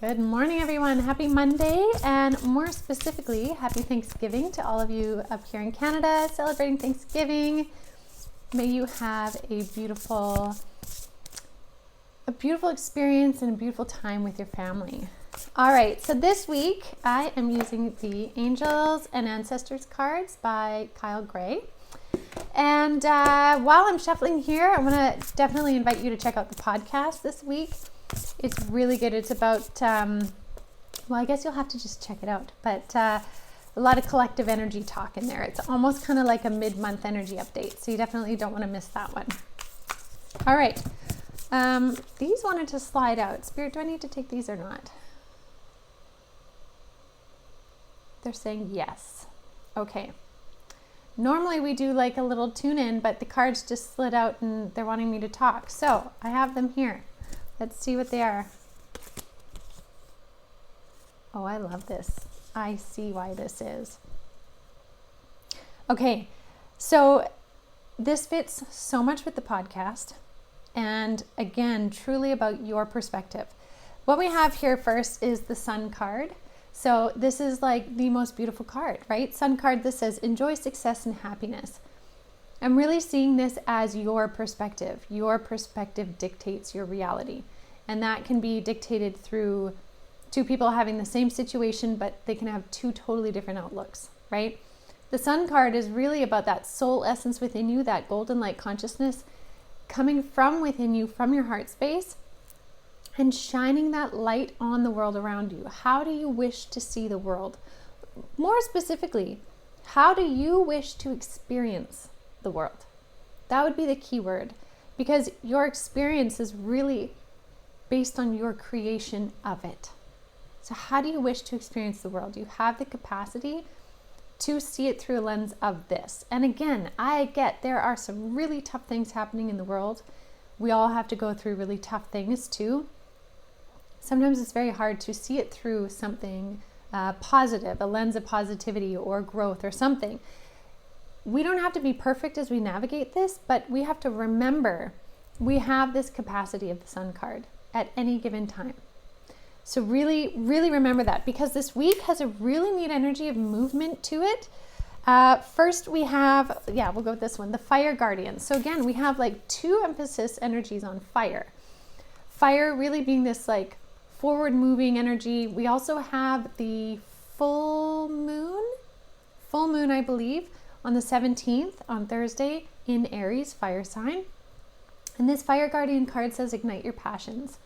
Good morning, everyone. Happy Monday, and more specifically, happy Thanksgiving to all of you up here in Canada celebrating Thanksgiving. May you have a beautiful experience and a beautiful time with your family. All right, so this week I am using the Angels and Ancestors cards by Kyle Gray. And while I'm shuffling here, I want to definitely invite you to check out the podcast this week. It's really good. It's about, well, I guess you'll have to just check it out. But a lot of collective energy talk in there. It's almost kind of like a mid-month energy update. So you definitely don't want to miss that one. All right. These wanted to slide out. Spirit, do I need to take these or not? They're saying yes. Okay. Normally we do like a little tune in, but the cards just slid out and they're wanting me to talk. So I have them here. Let's see what they are. Oh, I love this. I see why this is. Okay, so this fits so much with the podcast. And again, truly about your perspective. What we have here first is the Sun card. So this is like the most beautiful card, right? Sun card, this says, enjoy success and happiness. I'm really seeing this as your perspective. Your perspective dictates your reality. And that can be dictated through two people having the same situation, but they can have two totally different outlooks, right? The Sun card is really about that soul essence within you, that golden light consciousness coming from within you, from your heart space, and shining that light on the world around you. How do you wish to see the world? More specifically, how do you wish to experience the world? That would be the key word, because your experience is really based on your creation of it. So how do you wish to experience the world? You have the capacity to see it through a lens of this. And again, I get there are some really tough things happening in the world. We all have to go through really tough things too. Sometimes it's very hard to see it through something positive, a lens of positivity or growth or something. We don't have to be perfect as we navigate this, but we have to remember we have this capacity of the Sun card at any given time. So really, really remember that, because this week has a really neat energy of movement to it. First we have, we'll go with this one, the Fire Guardian. So again, we have like two emphasis energies on fire. Fire really being this like forward moving energy. We also have the full moon, I believe, on the 17th, on Thursday, in Aries, fire sign. And this Fire Guardian card says ignite your passions.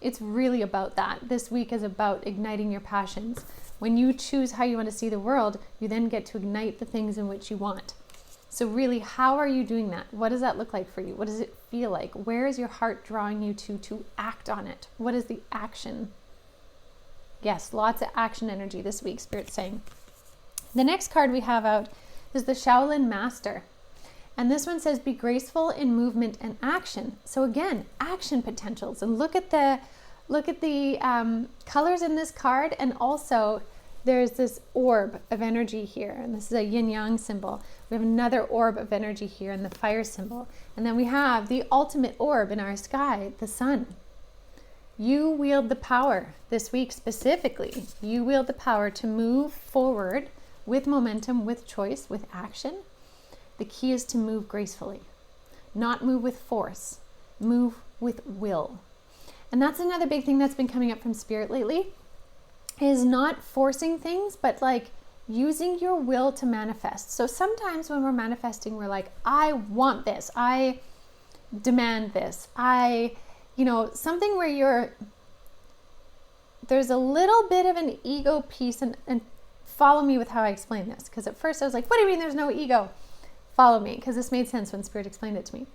It's really about that. This week is about igniting your passions. When you choose how you want to see the world, you then get to ignite the things in which you want. So really, how are you doing that? What does that look like for you? What does it feel like? Where is your heart drawing you to act on it? What is the action? Yes, lots of action energy this week, Spirit's saying. The next card we have out is the Shaolin Master. And this one says, be graceful in movement and action. So again, action potentials. And look at the colors in this card. And also there's this orb of energy here. And this is a yin yang symbol. We have another orb of energy here in the fire symbol. And then we have the ultimate orb in our sky, the sun. You wield the power this week specifically. You wield the power to move forward with momentum, with choice, with action. The key is to move gracefully, not move with force, move with will. And that's another big thing that's been coming up from Spirit lately, is not forcing things, but like using your will to manifest. So sometimes when we're manifesting, we're like, I want this, I demand this, something where there's a little bit of an ego piece, and follow me with how I explain this. Because at first I was like, what do you mean there's no ego? Follow me, because this made sense when Spirit explained it to me.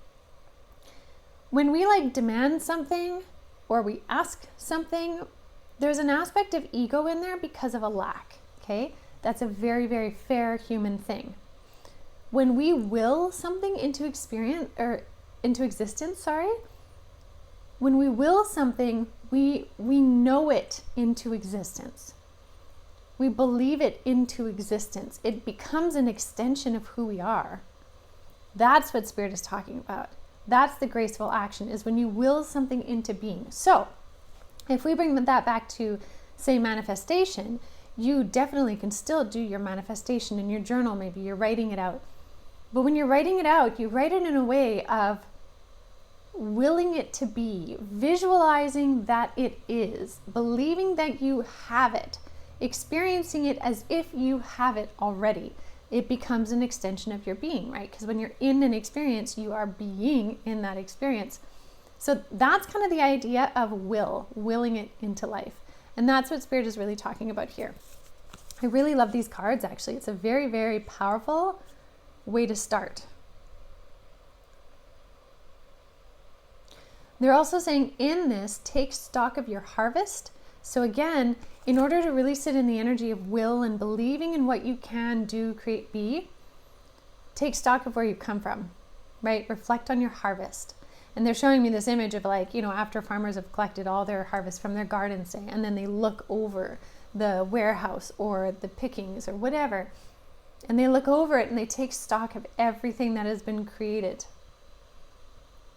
When we like demand something or we ask something, there's an aspect of ego in there because of a lack, okay? That's a very, very fair human thing. When we will something into existence, when we will something, we know it into existence. We believe it into existence. It becomes an extension of who we are. That's what Spirit is talking about. That's the graceful action, is when you will something into being. So If we bring that back to, say, manifestation, you definitely can still do your manifestation in your journal. Maybe you're writing it out. But when you're writing it out, you write it in a way of willing it to be, visualizing that it is, believing that you have it, experiencing it as if you have it already. It becomes an extension of your being, right? Because when you're in an experience, you are being in that experience. So that's kind of the idea of willing it into life. And that's what Spirit is really talking about here. I really love these cards, actually. It's a very, very powerful way to start. They're also saying in this, take stock of your harvest. So again, in order to really sit in the energy of will and believing in what you can do, create, be, take stock of where you come from, right? Reflect on your harvest. And they're showing me this image of like, after farmers have collected all their harvest from their gardens, say, and then they look over the warehouse or the pickings or whatever, and they look over it and they take stock of everything that has been created.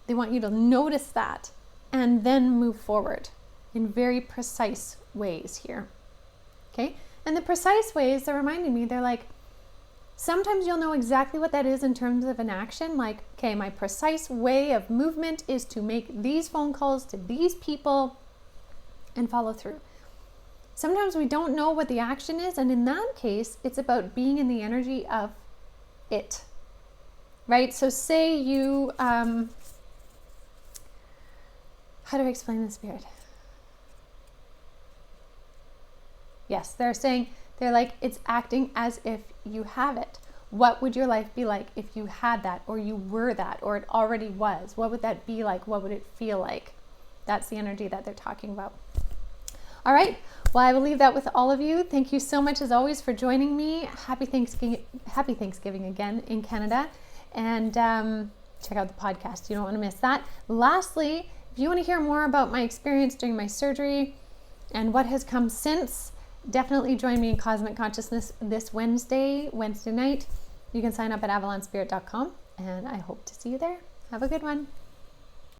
They want you to notice that and then move forward in very precise ways here. Okay? And the precise ways, they're reminding me, they're like, sometimes you'll know exactly what that is in terms of an action. Like, okay, my precise way of movement is to make these phone calls to these people and follow through. Sometimes we don't know what the action is. And in that case, it's about being in the energy of it, right? So say you, how do I explain the Spirit? Yes, they're like, it's acting as if you have it. What would your life be like if you had that, or you were that, or it already was? What would that be like? What would it feel like? That's the energy that they're talking about. All right. Well, I will leave that with all of you. Thank you so much, as always, for joining me. Happy Thanksgiving again in Canada. And check out the podcast. You don't want to miss that. Lastly, if you want to hear more about my experience during my surgery and what has come since, definitely join me in Cosmic Consciousness this Wednesday night. You can sign up at avalonspirit.com, and I hope to see you there. Have a good one.